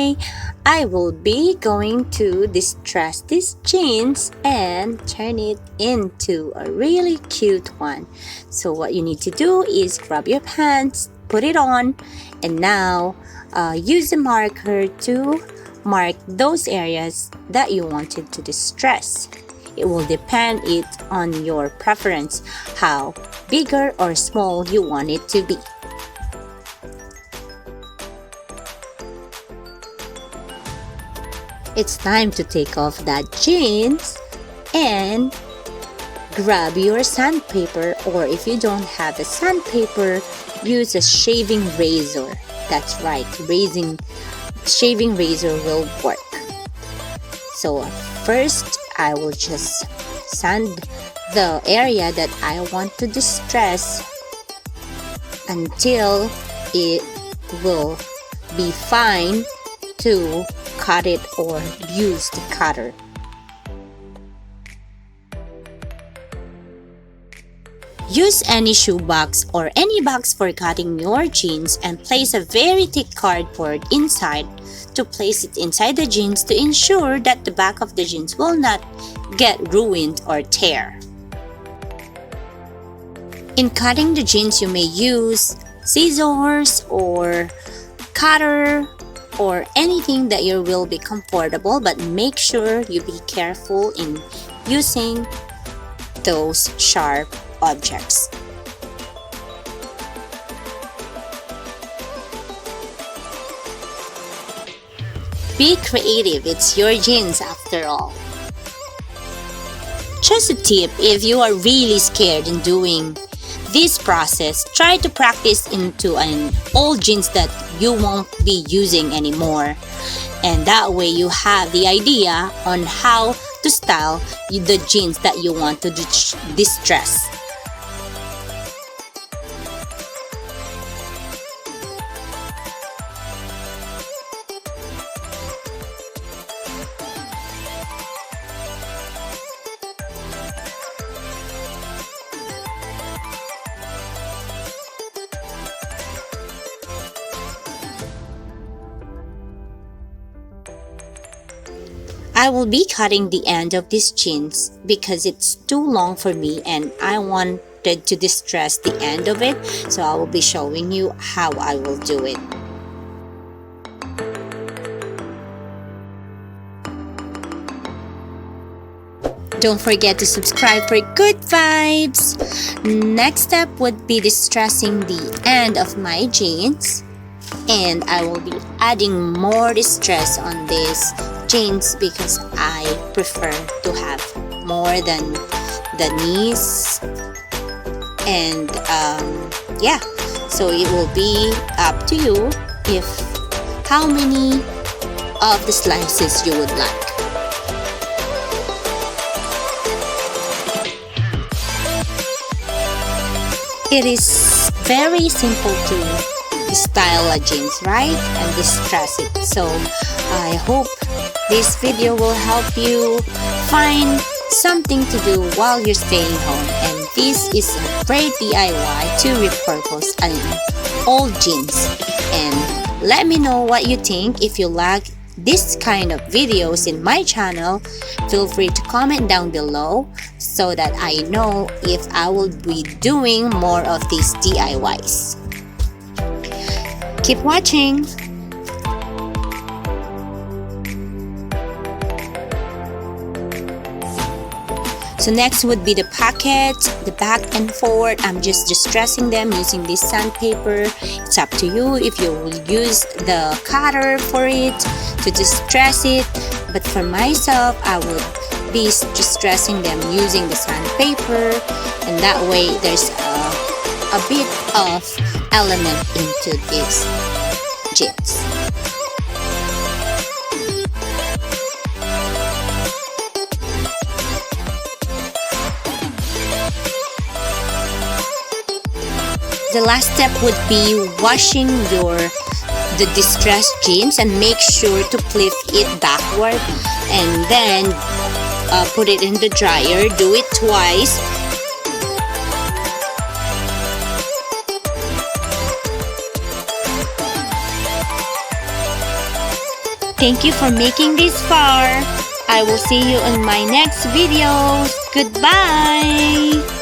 today I will be going to distress these jeans and turn it into a really cute one. So what you need to do is grab your pants, put it on, and now use a marker to mark those areas that you wanted to distress. It will depend on your preference how bigger or small you want it to be. It's time to take off that jeans and grab your sandpaper, or if you don't have a sandpaper, use a shaving razor. That's right, shaving razor will work. So first, I will just sand the area that I want to distress until it will be fine to cut it or use the cutter. Use any shoebox or any box for cutting your jeans and place a very thick cardboard inside to place it inside the jeans to ensure that the back of the jeans will not get ruined or tear. In cutting the jeans, you may use scissors or cutter or anything that you will be comfortable, but make sure you be careful in using those sharp objects. Be creative, it's your jeans after all. Just a tip, if you are really scared in doing this process, try to practice into an old jeans that you won't be using anymore. And that way you have the idea on how to style the jeans that you want to distress. I will be cutting the end of these jeans because it's too long for me and I wanted to distress the end of it, so I will be showing you how I will do it. Don't forget to subscribe for good vibes. Next step would be distressing the end of my jeans, and I will be adding more distress on this jeans because I prefer to have more than the knees, and yeah, so it will be up to you if how many of the slices you would like. It is very simple to style a jeans, right? And distress it. So I hope this video will help you find something to do while you're staying home. And this is a great DIY to repurpose an old jeans. And let me know what you think. If you like this kind of videos in my channel, feel free to comment down below so that I know if I will be doing more of these DIYs. Keep watching! So next would be the pocket, the back and forth. I'm just distressing them using this sandpaper. It's up to you if you will use the cutter for it to distress it. But for myself, I would be distressing them using the sandpaper, and that way there's a bit of element into these jeans. The last step would be washing the distressed jeans, and make sure to flip it backward and then put it in the dryer. Do it twice. Thank you for making this far. I will see you on my next videos. Goodbye!